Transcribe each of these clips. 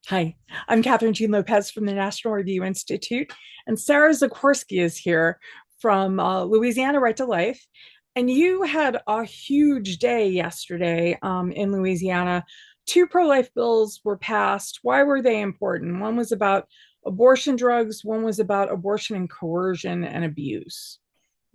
Hi, I'm Kathryn Jean Lopez from the National Review Institute, and Sarah Zagorski is here from Louisiana Right to Life. And you had a huge day yesterday in Louisiana. Two pro-life bills were passed. Why were they important? One was about abortion drugs, one was about abortion and coercion and abuse.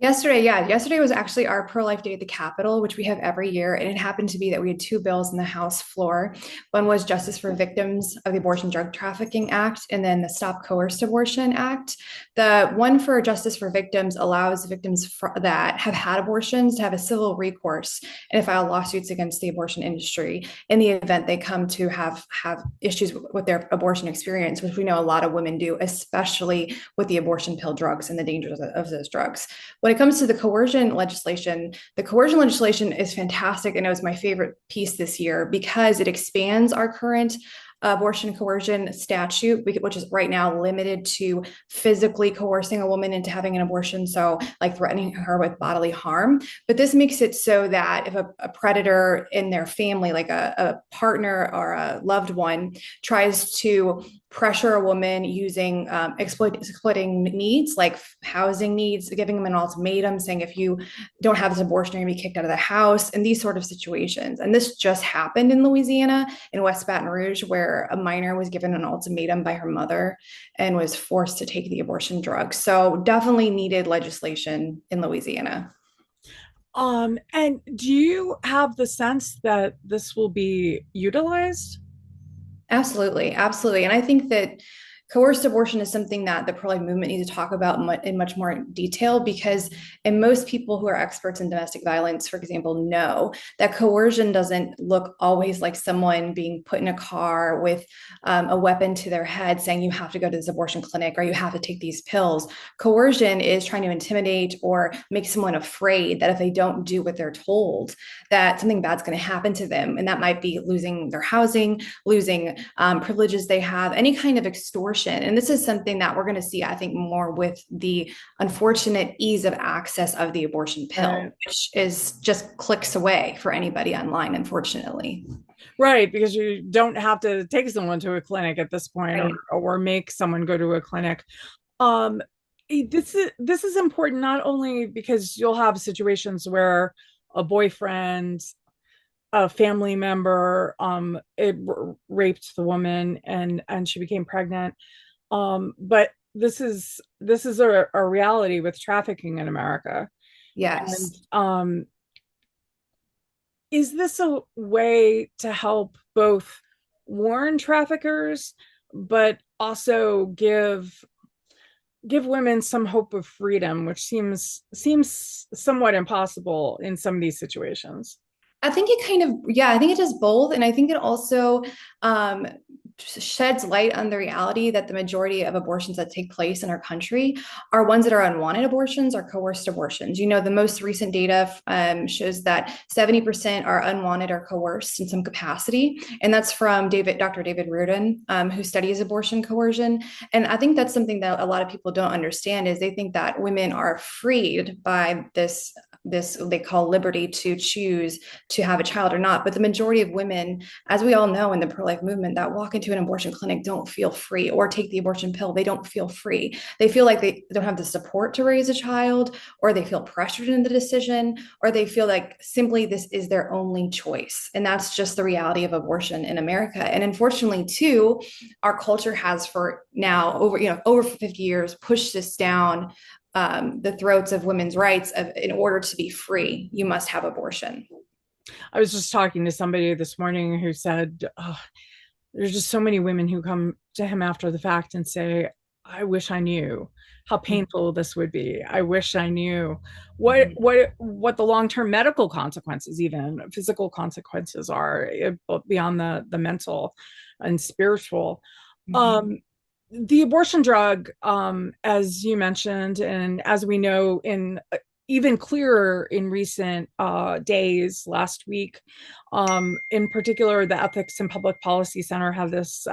Yesterday was actually our pro-life day at the Capitol, which we have every year. And it happened to be that we had two bills in the House floor. One was Justice for Victims of the Abortion Drug Trafficking Act, and then the Stop Coerced Abortion Act. The one for Justice for Victims allows that have had abortions to have a civil recourse and file lawsuits against the abortion industry in the event they come to have issues with their abortion experience, which we know a lot of women do, especially with the abortion pill drugs and the dangers of those drugs. When it comes to the coercion legislation is fantastic, and it was my favorite piece this year because it expands our current abortion coercion statute, which is right now limited to physically coercing a woman into having an abortion, so like threatening her with bodily harm. But this makes it so that if a predator in their family, like a partner or a loved one, tries to pressure a woman using exploiting needs like housing needs, giving them an ultimatum, saying if you don't have this abortion, you're gonna be kicked out of the house, and these sort of situations. And this just happened in Louisiana, in West Baton Rouge, where a minor was given an ultimatum by her mother and was forced to take the abortion drug. So definitely needed legislation in Louisiana. And do you have the sense that this will be utilized? Absolutely, absolutely. And I think that coerced abortion is something that the pro-life movement needs to talk about in much more detail because, and most people who are experts in domestic violence, for example, know that coercion doesn't look always like someone being put in a car with a weapon to their head saying you have to go to this abortion clinic or you have to take these pills. Coercion is trying to intimidate or make someone afraid that if they don't do what they're told, that something bad's going to happen to them. And that might be losing their housing, losing privileges they have, any kind of extortion. And this is something that we're going to see, I think, more with the unfortunate ease of access of the abortion pill, Right. which is just clicks away for anybody online, unfortunately. Right, because you don't have to take someone to a clinic at this point Right. or make someone go to a clinic. Um, this is important not only because you'll have situations where a boyfriend, a family member, raped the woman and she became pregnant. But this is a reality with trafficking in America. And Yes. is this a way to help both warn traffickers, but also give women some hope of freedom, which seems somewhat impossible in some of these situations? I think it kind of, yeah, I think it does both. And I think it also um, sheds light on the reality that the majority of abortions that take place in our country are ones that are unwanted abortions or coerced abortions. You know, the most recent data shows that 70% are unwanted or coerced in some capacity. And that's from Dr. David Reardon, who studies abortion coercion. And I think that's something that a lot of people don't understand is they think that women are freed by this they call liberty to choose to have a child or not. But the majority of women, as we all know in the pro-life movement, that walk into an abortion clinic don't feel free or take the abortion pill. They don't feel free. They feel like they don't have the support to raise a child, or they feel pressured in the decision, or they feel like simply this is their only choice. And that's just the reality of abortion in America. And unfortunately, too, our culture has for now over 50 years pushed this down the throats of women's rights in order to be free, you must have abortion. I was just talking to somebody this morning who said, oh, there's just so many women who come to him after the fact and say, I wish I knew how painful this would be. I wish I knew what the long-term medical consequences, even physical consequences are beyond the mental and spiritual. Mm-hmm. Um, the abortion drug, as you mentioned, and as we know in even clearer in recent days, last week, in particular, the Ethics and Public Policy Center had this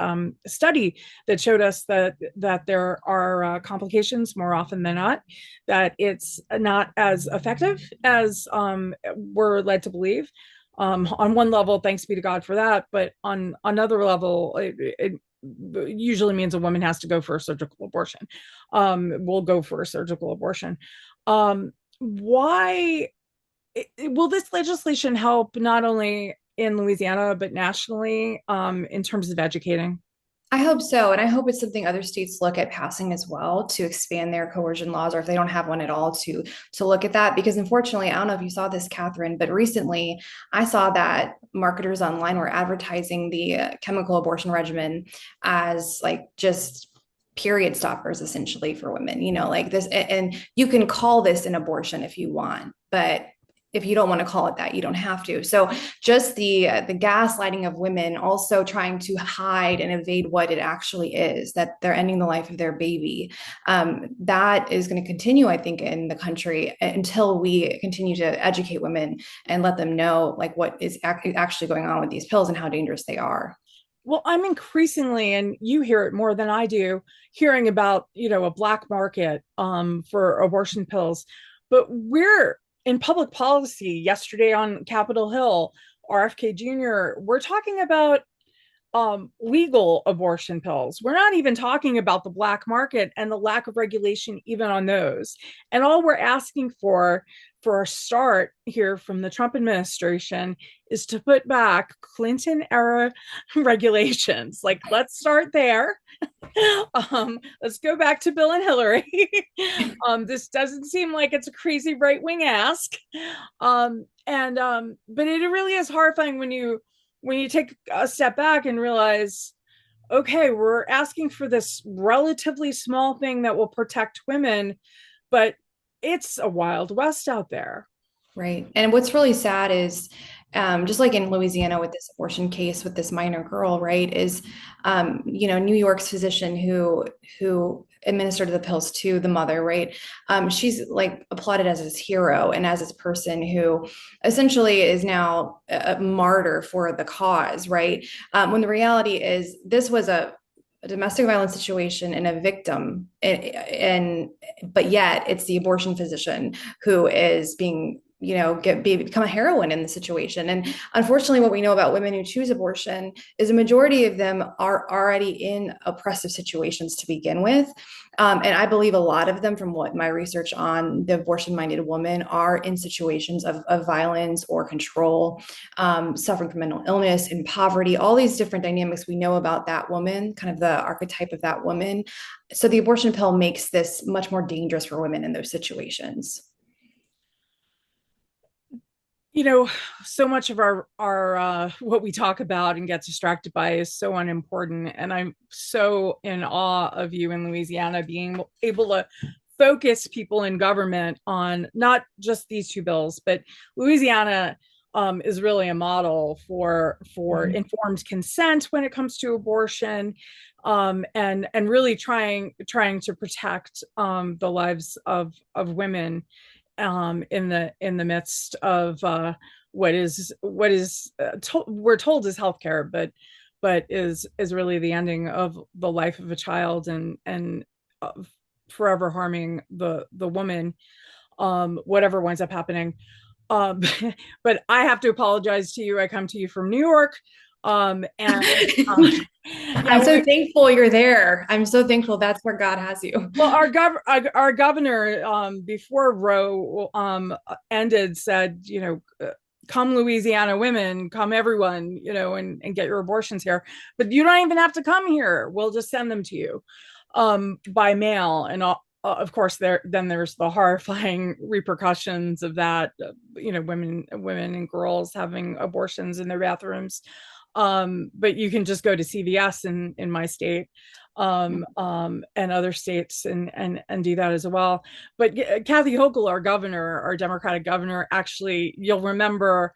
study that showed us that there are complications more often than not, that it's not as effective as we're led to believe. On one level, thanks be to God for that, but on another level, usually means a woman has to go for a surgical abortion, will go for a surgical abortion. Why will this legislation help not only in Louisiana but nationally, in terms of educating? I hope so. And I hope it's something other states look at passing as well to expand their coercion laws, or if they don't have one at all, to look at that. Because unfortunately, I don't know if you saw this, Kathryn, but recently I saw that marketers online were advertising the chemical abortion regimen as like just period stoppers essentially for women, like this. And you can call this an abortion if you want, but if you don't want to call it that, you don't have to. So just the gaslighting of women, also trying to hide and evade what it actually is, that they're ending the life of their baby. That is going to continue, I think, in the country until we continue to educate women and let them know like what is actually going on with these pills and how dangerous they are. Well, I'm increasingly, and you hear it more than I do, hearing about, a black market for abortion pills. But we're in public policy yesterday on Capitol Hill, RFK Jr., we're talking about legal abortion pills. We're not even talking about the black market and the lack of regulation even on those. And all we're asking for a start here from the Trump administration is to put back Clinton era regulations. Like, let's start there. Let's go back to Bill and Hillary. This doesn't seem like it's a crazy right wing ask. But it really is horrifying when you take a step back and realize, okay, we're asking for this relatively small thing that will protect women, but it's a wild west out there. Right. And what's really sad is just like in Louisiana with this abortion case with this minor girl, right, is New York's physician who administered the pills to the mother, right? She's like applauded as this hero and as this person who essentially is now a martyr for the cause, right? When the reality is this was a domestic violence situation and a victim, and but yet it's the abortion physician who is being become a heroine in the situation. And unfortunately, what we know about women who choose abortion is a majority of them are already in oppressive situations to begin with. And I believe a lot of them, from what my research on the abortion-minded woman, are in situations of violence or control, suffering from mental illness and poverty, all these different dynamics we know about that woman, kind of the archetype of that woman. So the abortion pill makes this much more dangerous for women in those situations. So much of our what we talk about and get distracted by is so unimportant, and I'm so in awe of you in Louisiana being able to focus people in government on not just these two bills, but Louisiana is really a model for informed consent when it comes to abortion, and really trying to protect the lives of women, in the midst of we're told is healthcare, but is really the ending of the life of a child, and forever harming the woman, whatever winds up happening. Um, but I have to apologize to you. I come to you from New York. And yeah, I'm so thankful you're there. I'm so thankful that's where God has you. well, our governor, before Roe ended, said, come Louisiana women, come everyone, and get your abortions here. But you don't even have to come here. We'll just send them to you by mail. And of course, there's the horrifying repercussions of that. Women and girls having abortions in their bathrooms. But you can just go to CVS in my state, and other states, and do that as well. But Kathy Hochul, our Democratic governor, actually, you'll remember,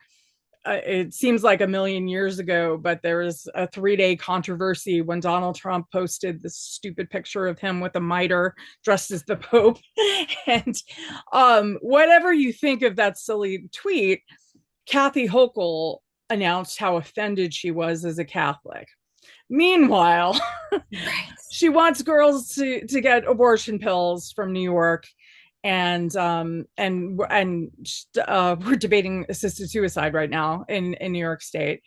it seems like a million years ago, but there was a 3-day controversy when Donald Trump posted this stupid picture of him with a mitre dressed as the Pope. And whatever you think of that silly tweet, Kathy Hochul announced how offended she was as a Catholic. Meanwhile, Right. she wants girls to get abortion pills from New York, and we're debating assisted suicide right now in New York State.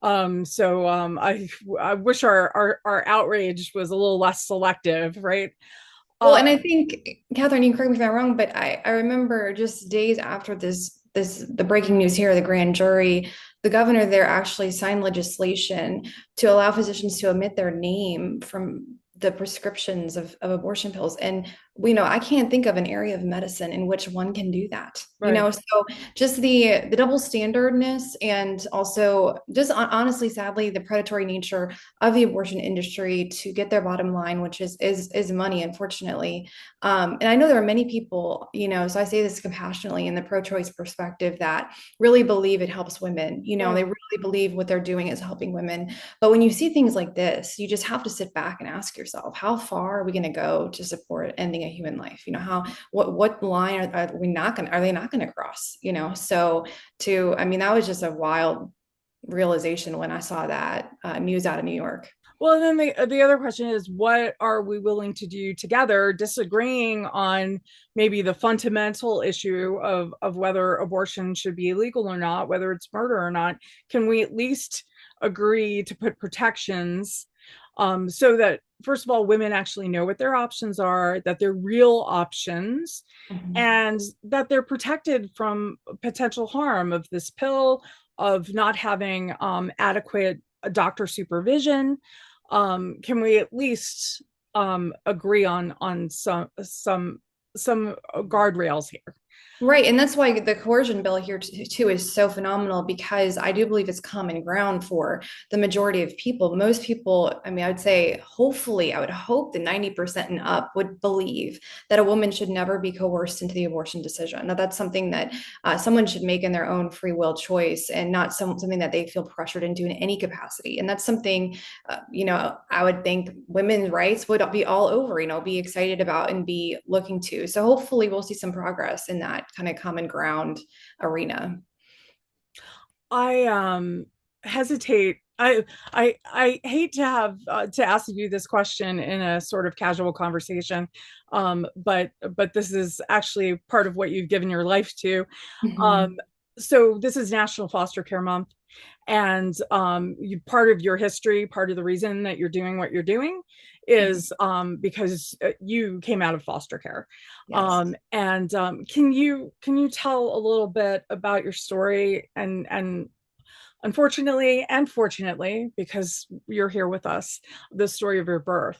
I wish our outrage was a little less selective, right? Well, Uh, and I think, Kathryn, you correct me if I'm wrong, but I remember just days after the breaking news here, the grand jury, the governor there actually signed legislation to allow physicians to omit their name from the prescriptions of abortion pills. And we know I can't think of an area of medicine in which one can do that. right. So just the double standardness, and also just honestly, sadly, the predatory nature of the abortion industry to get their bottom line, which is money, unfortunately. And I know there are many people, so I say this compassionately in the pro-choice perspective, that really believe it helps women. Right. They really believe what they're doing is helping women. But when you see things like this, you just have to sit back and ask yourself, how far are we going to go to support ending a human life? How what line are they not going to cross? I mean, that was just a wild realization when I saw that news out of New York. Well, then the other question is, what are we willing to do together, disagreeing on maybe the fundamental issue of whether abortion should be illegal or not, whether it's murder or not? Can we at least agree to put protections, so that, first of all, women actually know what their options are, that they're real options, Mhm. and that they're protected from potential harm of this pill, of not having adequate doctor supervision? Can we at least agree on some guardrails here? Right. And that's why the coercion bill here too is so phenomenal, because I do believe it's common ground for the majority of people. Most people, I mean, I would say, hopefully, I would hope that 90% and up would believe that a woman should never be coerced into the abortion decision. Now, that's something that someone should make in their own free will choice, and not something that they feel pressured into in any capacity. And that's something, I would think women's rights would be all over, be excited about and be looking to. So hopefully we'll see some progress in that kind of common ground arena. I hesitate. I hate to have to ask you this question in a sort of casual conversation, but this is actually part of what you've given your life to. Mhm. Um, so this is National Foster Care Month, and part of your history, part of the reason that you're doing what you're doing, Mhm. is because you came out of foster care. Yes. And can you tell a little bit about your story, and unfortunately and fortunately, because you're here with us, the story of your birth?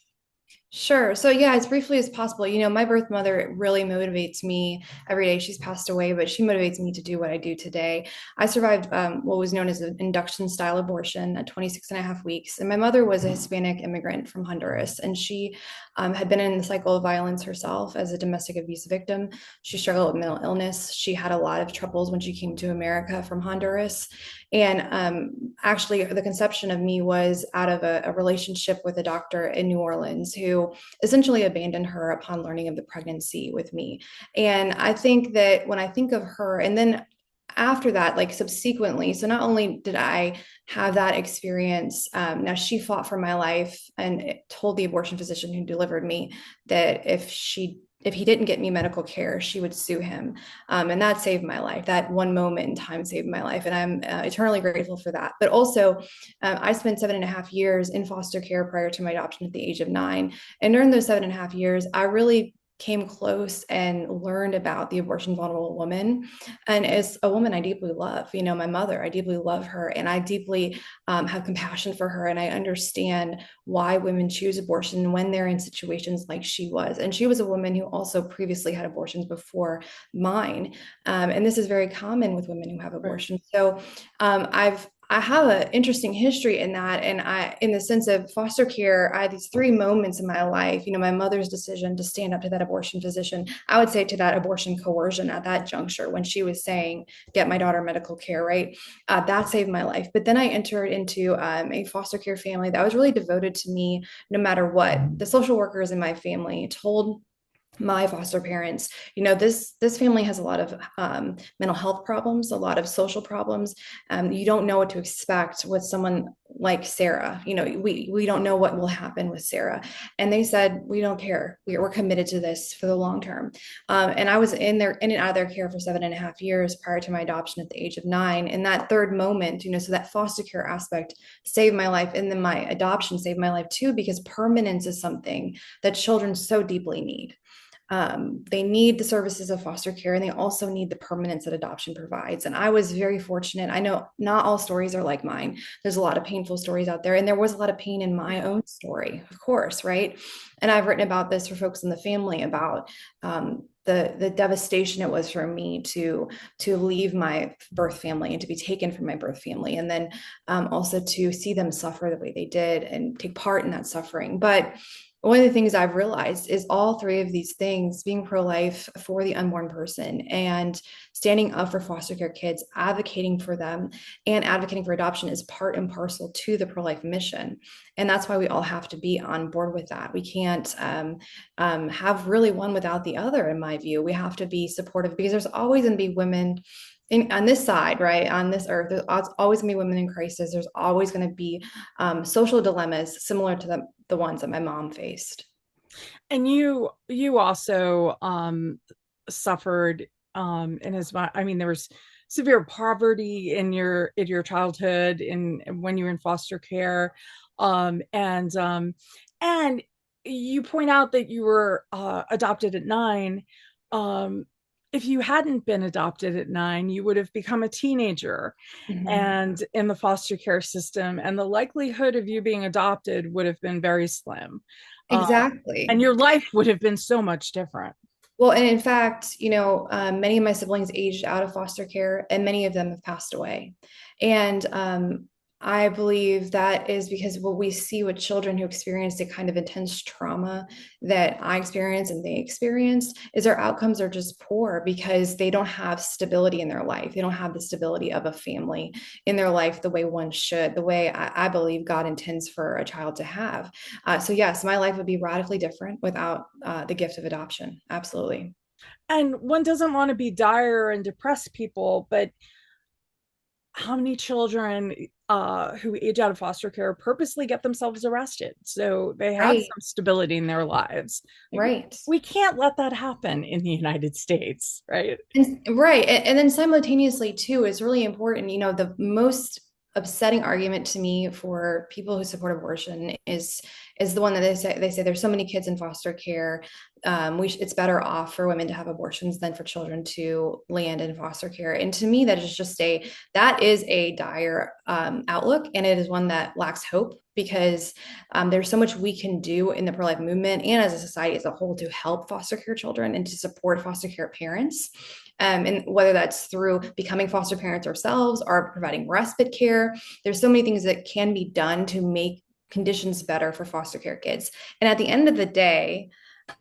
Sure. So yeah, as briefly as possible, my birth mother really motivates me every day. She's passed away, but she motivates me to do what I do today. I survived what was known as an induction style abortion at 26 and a half weeks. And my mother was a Hispanic immigrant from Honduras, and she had been in the cycle of violence herself as a domestic abuse victim. She struggled with mental illness. She had a lot of troubles when she came to America from Honduras. And actually, the conception of me was out of a relationship with a doctor in New Orleans who essentially abandoned her upon learning of the pregnancy with me. And I think that when I think of her, and then after that, like subsequently, so not only did I have that experience, now she fought for my life and told the abortion physician who delivered me that if he didn't get me medical care, she would sue him. And that saved my life. That one moment in time saved my life. And I'm eternally grateful for that. But also, I spent 7.5 years in foster care prior to my adoption at the age of 9. And during those 7.5 years, I really came close and learned about the abortion vulnerable woman. And as a woman I deeply love, my mother, I deeply love her, and I deeply have compassion for her. And I understand why women choose abortion when they're in situations like she was. And she was a woman who also previously had abortions before mine. And this is very common with women who have Right. abortions. So I have an interesting history in that. And in the sense of foster care, I had these 3 moments in my life, my mother's decision to stand up to that abortion physician. I would say to that abortion coercion at that juncture when she was saying, get my daughter medical care, right? That saved my life. But then I entered into a foster care family that was really devoted to me no matter what. The social workers in my family told my foster parents, this family has a lot of mental health problems, a lot of social problems. You don't know what to expect with someone like Sarah. We don't know what will happen with Sarah. And they said, we don't care. We're committed to this for the long term. And I was in and out of their care for 7.5 years prior to my adoption at the age of 9. And that third moment, so that foster care aspect saved my life. And then my adoption saved my life too, because permanence is something that children so deeply need. They need the services of foster care, and they also need the permanence that adoption provides. And I was very fortunate. I know not all stories are like mine. There's a lot of painful stories out there, and there was a lot of pain in my own story, of course, right? And I've written about this for folks in the family about the devastation it was for me to leave my birth family and to be taken from my birth family, and then also to see them suffer the way they did and take part in that suffering. But one of the things I've realized is all three of these things, being pro-life for the unborn person and standing up for foster care kids, advocating for them, and advocating for adoption, is part and parcel to the pro-life mission. And that's why we all have to be on board with that. We can't have really one without the other, in my view. We have to be supportive, because there's always going to be women on this side, right, on this earth. There's always going to be women in crisis. There's always going to be social dilemmas similar to the ones that my mom faced. And you also suffered in as much, I mean, there was severe poverty in your childhood, in when you were in foster care. And you point out that you were adopted at 9. um if you hadn't been adopted at 9, you would have become a teenager Mhm. and in the foster care system, and the likelihood of you being adopted would have been very slim. um, and Exactly. your life would have been so much different. Well, and in fact, many of my siblings aged out of foster care, and many of them have passed away. And I believe that is because what we see with children who experience the kind of intense trauma that I experienced and they experienced is their outcomes are just poor, because they don't have stability in their life. They don't have the stability of a family in their life the way one should, the way I believe God intends for a child to have. So yes, my life would be radically different without the gift of adoption. Absolutely. And one doesn't want to be dire and depress people, but how many children who age out of foster care purposely get themselves arrested so they have Right. some stability in their lives? Like, Right. we can't let that happen in the United States, right? Right. And then simultaneously, too, it's really important. The most upsetting argument to me for people who support abortion is the one that they say there's so many kids in foster care. It's better off for women to have abortions than for children to land in foster care. And to me, that is a dire outlook, and it is one that lacks hope, because there's so much we can do in the pro-life movement and as a society as a whole to help foster care children and to support foster care parents. And whether that's through becoming foster parents ourselves or providing respite care, there's so many things that can be done to make conditions better for foster care kids. And at the end of the day,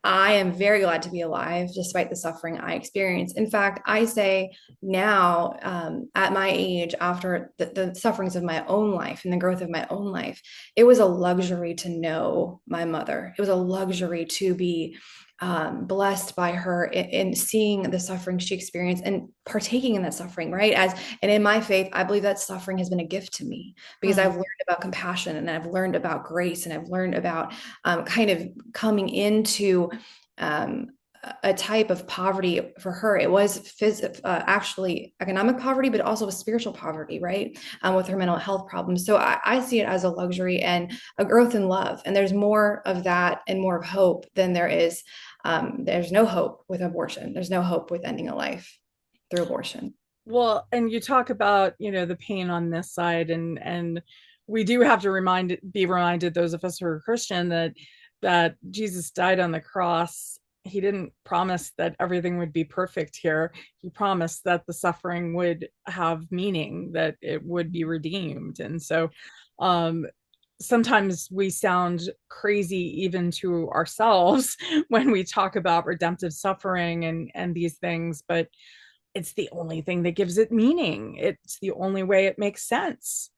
I am very glad to be alive despite the suffering I experienced. In fact, I say now, at my age, after the sufferings of my own life and the growth of my own life, it was a luxury to know my mother. It was a luxury to be blessed by her in seeing the suffering she experienced and partaking in that suffering, right? And in my faith, I believe that suffering has been a gift to me, because Mm. I've learned about compassion, and I've learned about grace, and I've learned about kind of coming into um, a type of poverty. For her, it was actually economic poverty, but also a spiritual poverty, right? With her mental health problems. So I see it as a luxury and a growth in love. And there's more of that and more of hope than there is. There's no hope with abortion. There's no hope with ending a life through abortion. Well, and you talk about, the pain on this side, and we do have to be reminded, those of us who are Christian, that Jesus died on the cross. He didn't promise that everything would be perfect here. He promised that the suffering would have meaning, that it would be redeemed. And so um sometimes we sound crazy even to ourselves when we talk about redemptive suffering and these things, but it's the only thing that gives it meaning. It's the only way it makes sense.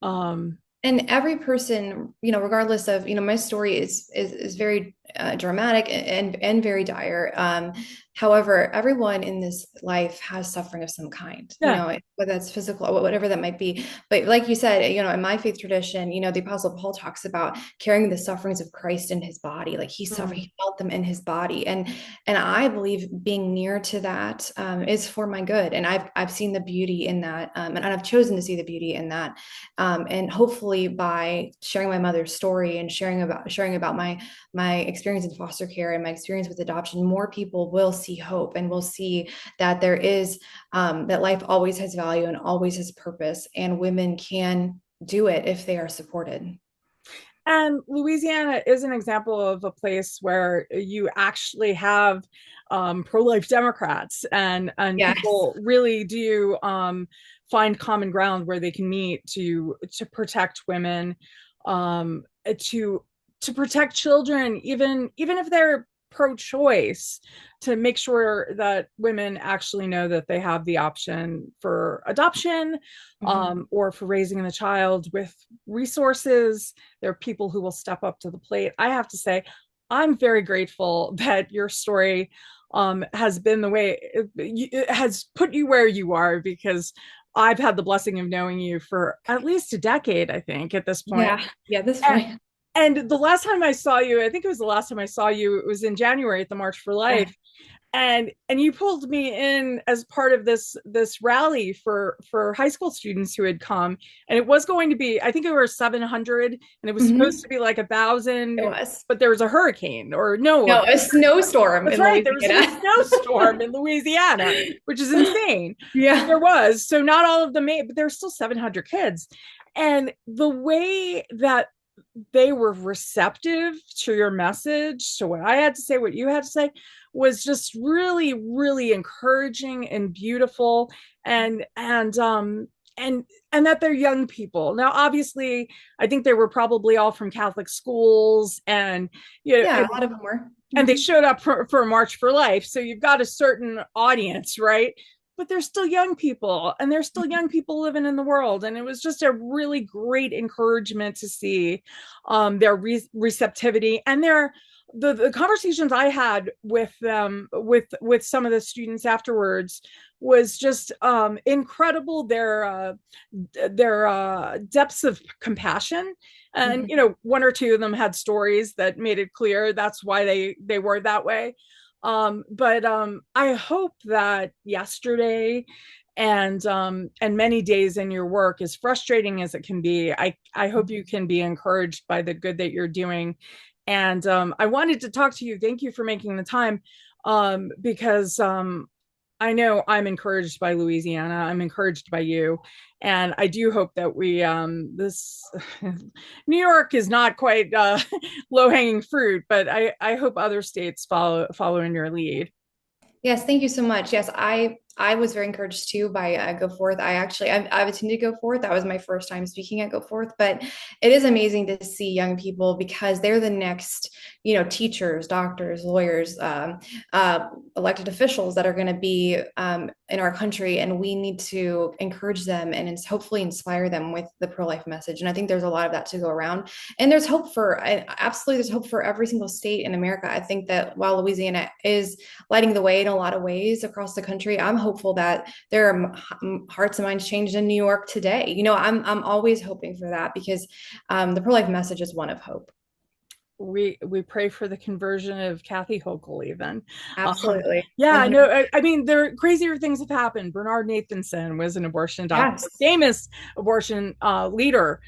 Um, And every person, regardless of, my story is very dramatic and very dire. However, everyone in this life has suffering of some kind, Yeah. whether that's physical or whatever that might be. But like you said, in my faith tradition, the Apostle Paul talks about carrying the sufferings of Christ in his body, like he suffered, Mm. he felt them in his body, and I believe being near to that is for my good, and I've seen the beauty in that, and I've chosen to see the beauty in that, and hopefully by sharing my mother's story and sharing about my experience in foster care and my experience with adoption, more people will see hope and will see that there is that life always has value and always has purpose, and women can do it if they are supported. And Louisiana is an example of a place where you actually have pro-life Democrats, and Yes. people really do find common ground where they can meet to protect women, to to protect children, even if they're pro-choice, to make sure that women actually know that they have the option for adoption, Mhm. or for raising the child with resources. There are people who will step up to the plate. I have to say, I'm very grateful that your story has been the way it has put you where you are, because I've had the blessing of knowing you for at least a decade, I think, at this point. Yeah, yeah, this And, point. and the last time I saw you, I think it was the last time I saw you, it was in January at the March for Yeah. Life, and you pulled me in as part of this rally for high school students who had come, and it was going to be, I think it was 700, and it was supposed Mhm. to be like 1,000, It was. but there was a hurricane, or no, No, a snowstorm that's in right, there was a Louisiana. snowstorm in Louisiana, which is insane. Yeah. There was, so not all of them made, but there's still 700 kids. And the way that they were receptive to your message, to what I had to say, what you had to say, was just really, really encouraging and beautiful. And and um and and that they're young people. Now, obviously, I think they were probably all from Catholic schools, and you know, Yeah, a lot of them were. and they Mhm. showed up for March for Life. So you've got a certain audience, right? But they're still young people, and they're still young people living in the world. And it was just a really great encouragement to see their receptivity, and the conversations I had with them, with some of the students afterwards, was just incredible. Their depths of compassion, and Mhm. one or two of them had stories that made it clear that's why they were that way. But I hope that yesterday and many days in your work, as frustrating as it can be, I hope you can be encouraged by the good that you're doing. And I wanted to talk to you. Thank you for making the time, because I know I'm encouraged by Louisiana. I'm encouraged by you. And I do hope that this New York is not quite low hanging fruit, but I hope other states follow in your lead. Yes, thank you so much. Yes, I was very encouraged too by Go Forth. I've attended Go Forth. That was my first time speaking at Go Forth, but it is amazing to see young people because they're the next, teachers, doctors, lawyers, elected officials that are going to be in our country, and we need to encourage them and hopefully inspire them with the pro-life message. And I think there's a lot of that to go around. And absolutely, there's hope for every single state in America. I think that while Louisiana is lighting the way in a lot of ways across the country, I'm hopeful that there are hearts and minds changed in New York today. I'm always hoping for that because the pro-life message is one of hope. We pray for the conversion of Kathy Hochul even. Absolutely. Yeah, 100. no, I mean, there crazier things have happened. Bernard Nathanson was an abortion doctor, Yes. famous abortion leader,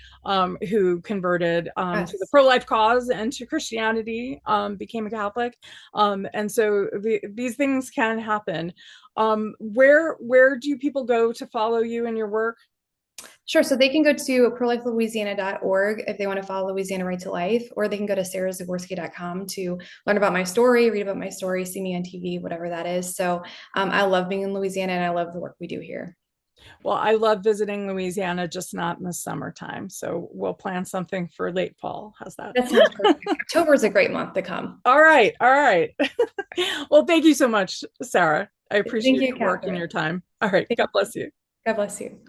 who converted to the Yes. pro-life cause and to Christianity, became a Catholic. And so these things can happen. Where do people go to follow you and your work? Sure. So they can go to prolifelouisiana.org if they want to follow Louisiana Right to Life, or they can go to sarahzagorski.com to learn about my story, read about my story, see me on TV, whatever that is. So I love being in Louisiana and I love the work we do here. Well, I love visiting Louisiana, just not in the summertime. So we'll plan something for late fall. How's that? That sounds perfect. October is a great month to come. All right. All right. Well, thank you so much, Sarah. I Thank appreciate you, your work and Kathryn. your time. All right. God bless you. God bless you.